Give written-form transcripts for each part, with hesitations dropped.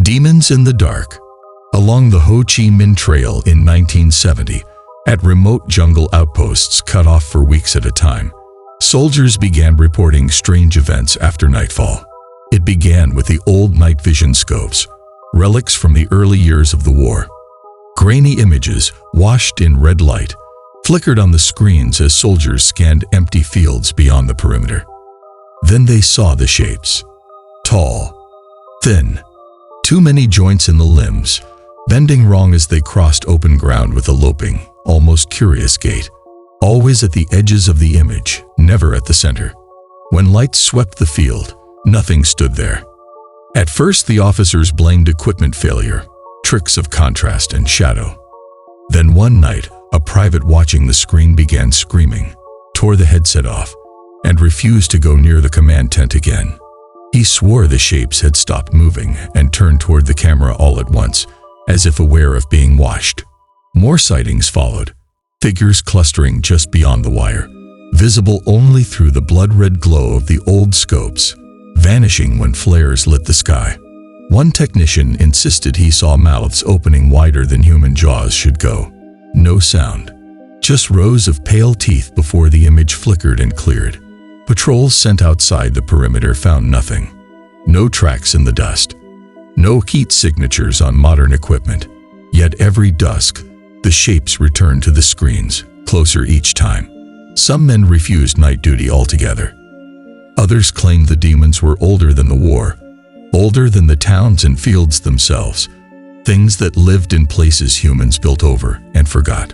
Demons in the Dark. Along the Ho Chi Minh Trail in 1970, at remote jungle outposts cut off for weeks at a time, soldiers began reporting strange events after nightfall. It began with the old night vision scopes, relics from the early years of the war. Grainy images, washed in red light, flickered on the screens as soldiers scanned empty fields beyond the perimeter. Then they saw the shapes. Tall, thin, too many joints in the limbs, bending wrong as they crossed open ground with a loping, almost curious gait. Always at the edges of the image, never at the center. When light swept the field, nothing stood there. At first, the officers blamed equipment failure, tricks of contrast and shadow. Then one night, a private watching the screen began screaming, tore the headset off, and refused to go near the command tent again. He swore the shapes had stopped moving and turned toward the camera all at once, as if aware of being watched. More sightings followed, figures clustering just beyond the wire, visible only through the blood-red glow of the old scopes, vanishing when flares lit the sky. One technician insisted he saw mouths opening wider than human jaws should go. No sound, just rows of pale teeth before the image flickered and cleared. Patrols sent outside the perimeter found nothing. No tracks in the dust. No heat signatures on modern equipment. Yet every dusk, the shapes returned to the screens, closer each time. Some men refused night duty altogether. Others claimed the demons were older than the war, older than the towns and fields themselves, things that lived in places humans built over and forgot.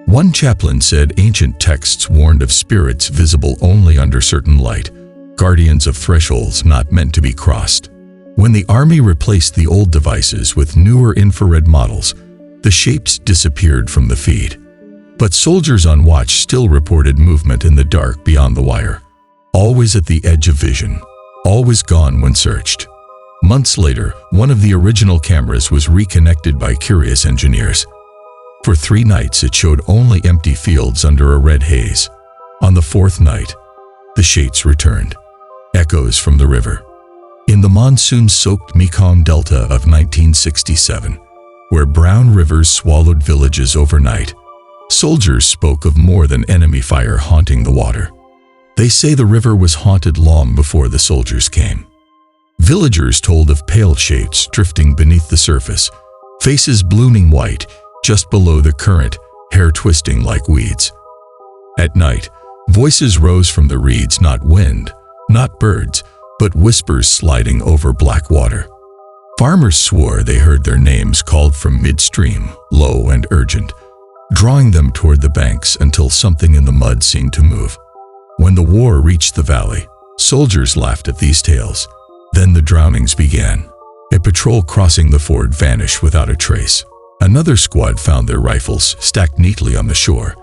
One chaplain said ancient texts warned of spirits visible only under certain light, guardians of thresholds not meant to be crossed. When the army replaced the old devices with newer infrared models, the shapes disappeared from the feed. But soldiers on watch still reported movement in the dark beyond the wire, always at the edge of vision, always gone when searched. Months later, one of the original cameras was reconnected by curious engineers. For 3 nights it showed only empty fields under a red haze. On the 4th night, the shapes returned, echoes from the river. In the monsoon-soaked Mekong Delta of 1967, where brown rivers swallowed villages overnight, soldiers spoke of more than enemy fire haunting the water. They say the river was haunted long before the soldiers came. Villagers told of pale shapes drifting beneath the surface, faces blooming white just below the current, hair twisting like weeds. At night, voices rose from the reeds, not wind, not birds, but whispers sliding over black water. Farmers swore they heard their names called from midstream, low and urgent, drawing them toward the banks until something in the mud seemed to move. When the war reached the valley, soldiers laughed at these tales. Then the drownings began. A patrol crossing the ford vanished without a trace. Another squad found their rifles stacked neatly on the shore,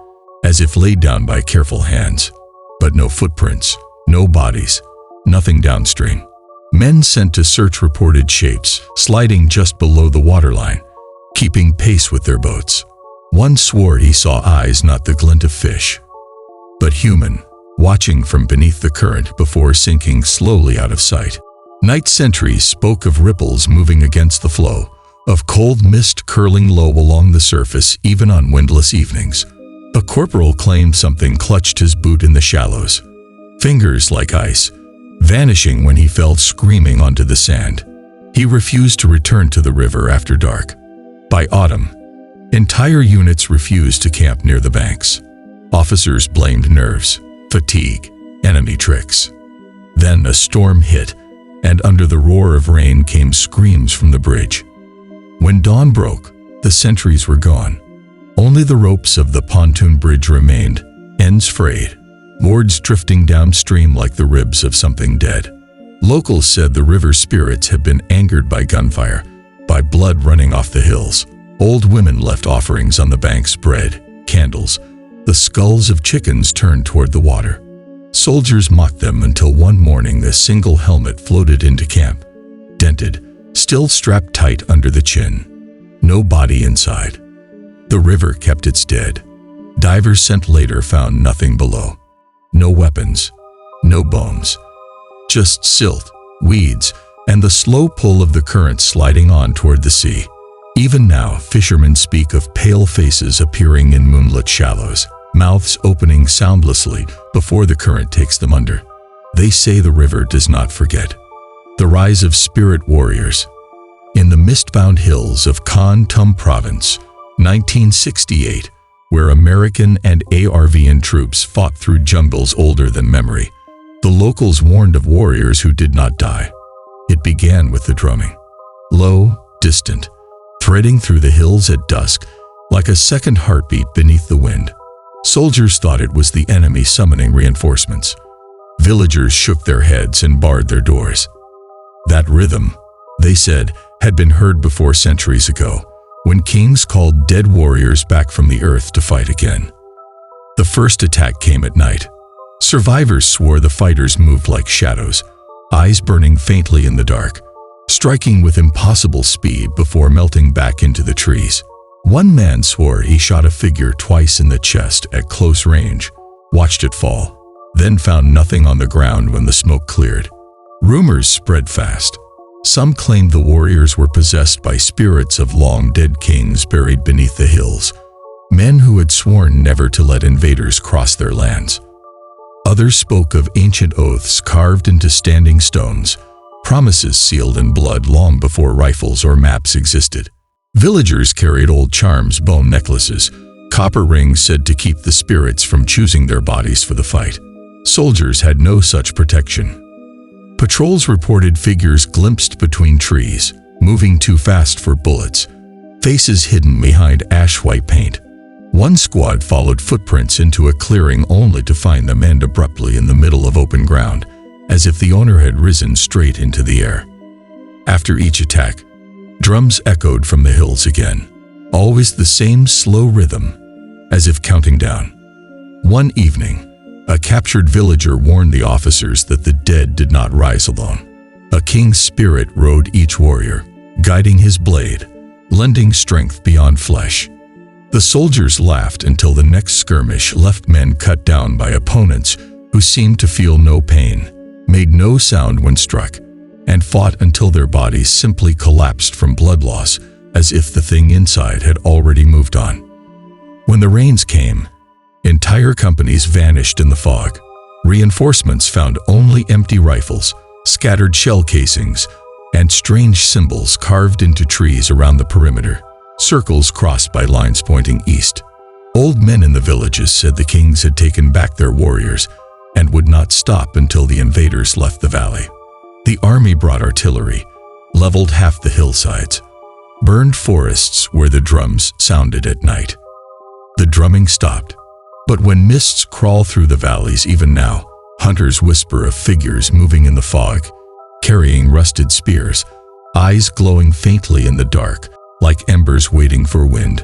as if laid down by careful hands. But no footprints, no bodies, nothing downstream. Men sent to search reported shapes sliding just below the waterline, keeping pace with their boats. One swore he saw eyes, not the glint of fish, but human, watching from beneath the current before sinking slowly out of sight. Night sentries spoke of ripples moving against the flow, of cold mist curling low along the surface even on windless evenings. A corporal claimed something clutched his boot in the shallows, fingers like ice, vanishing when he fell screaming onto the sand. He refused to return to the river after dark. By autumn, entire units refused to camp near the banks. Officers blamed nerves, fatigue, enemy tricks. Then a storm hit, and under the roar of rain came screams from the bridge. When dawn broke, the sentries were gone. Only the ropes of the pontoon bridge remained, ends frayed, boards drifting downstream like the ribs of something dead. Locals said the river spirits had been angered by gunfire, by blood running off the hills. Old women left offerings on the banks, bread, candles. The skulls of chickens turned toward the water. Soldiers mocked them until one morning a single helmet floated into camp, dented, still strapped tight under the chin. No body inside. The river kept its dead. Divers sent later found nothing below. No weapons, no bones. Just silt, weeds, and the slow pull of the current sliding on toward the sea. Even now, fishermen speak of pale faces appearing in moonlit shallows, mouths opening soundlessly before the current takes them under. They say the river does not forget. The rise of spirit warriors. In the mist-bound hills of Kon Tum Province, 1968, where American and ARVN troops fought through jungles older than memory, the locals warned of warriors who did not die. It began with the drumming. Low, distant, threading through the hills at dusk, like a second heartbeat beneath the wind. Soldiers thought it was the enemy summoning reinforcements. Villagers shook their heads and barred their doors. That rhythm, they said, had been heard before centuries ago, when kings called dead warriors back from the earth to fight again. The first attack came at night. Survivors swore the fighters moved like shadows, eyes burning faintly in the dark, striking with impossible speed before melting back into the trees. One man swore he shot a figure twice in the chest at close range, watched it fall, then found nothing on the ground when the smoke cleared. Rumors spread fast. Some claimed the warriors were possessed by spirits of long-dead kings buried beneath the hills, men who had sworn never to let invaders cross their lands. Others spoke of ancient oaths carved into standing stones, promises sealed in blood long before rifles or maps existed. Villagers carried old charms, bone necklaces, copper rings said to keep the spirits from choosing their bodies for the fight. Soldiers had no such protection. Patrols reported figures glimpsed between trees, moving too fast for bullets, faces hidden behind ash-white paint. One squad followed footprints into a clearing only to find them end abruptly in the middle of open ground, as if the owner had risen straight into the air. After each attack, drums echoed from the hills again, always the same slow rhythm, as if counting down. One evening, a captured villager warned the officers that the dead did not rise alone. A king's spirit rode each warrior, guiding his blade, lending strength beyond flesh. The soldiers laughed until the next skirmish left men cut down by opponents who seemed to feel no pain, made no sound when struck, and fought until their bodies simply collapsed from blood loss, as if the thing inside had already moved on. When the rains came, entire companies vanished in the fog. Reinforcements found only empty rifles, scattered shell casings, and strange symbols carved into trees around the perimeter, circles crossed by lines pointing east. Old men in the villages said the kings had taken back their warriors and would not stop until the invaders left the valley. The army brought artillery, leveled half the hillsides, burned forests where the drums sounded at night. The drumming stopped, but when mists crawl through the valleys even now, hunters whisper of figures moving in the fog, carrying rusted spears, eyes glowing faintly in the dark, like embers waiting for wind.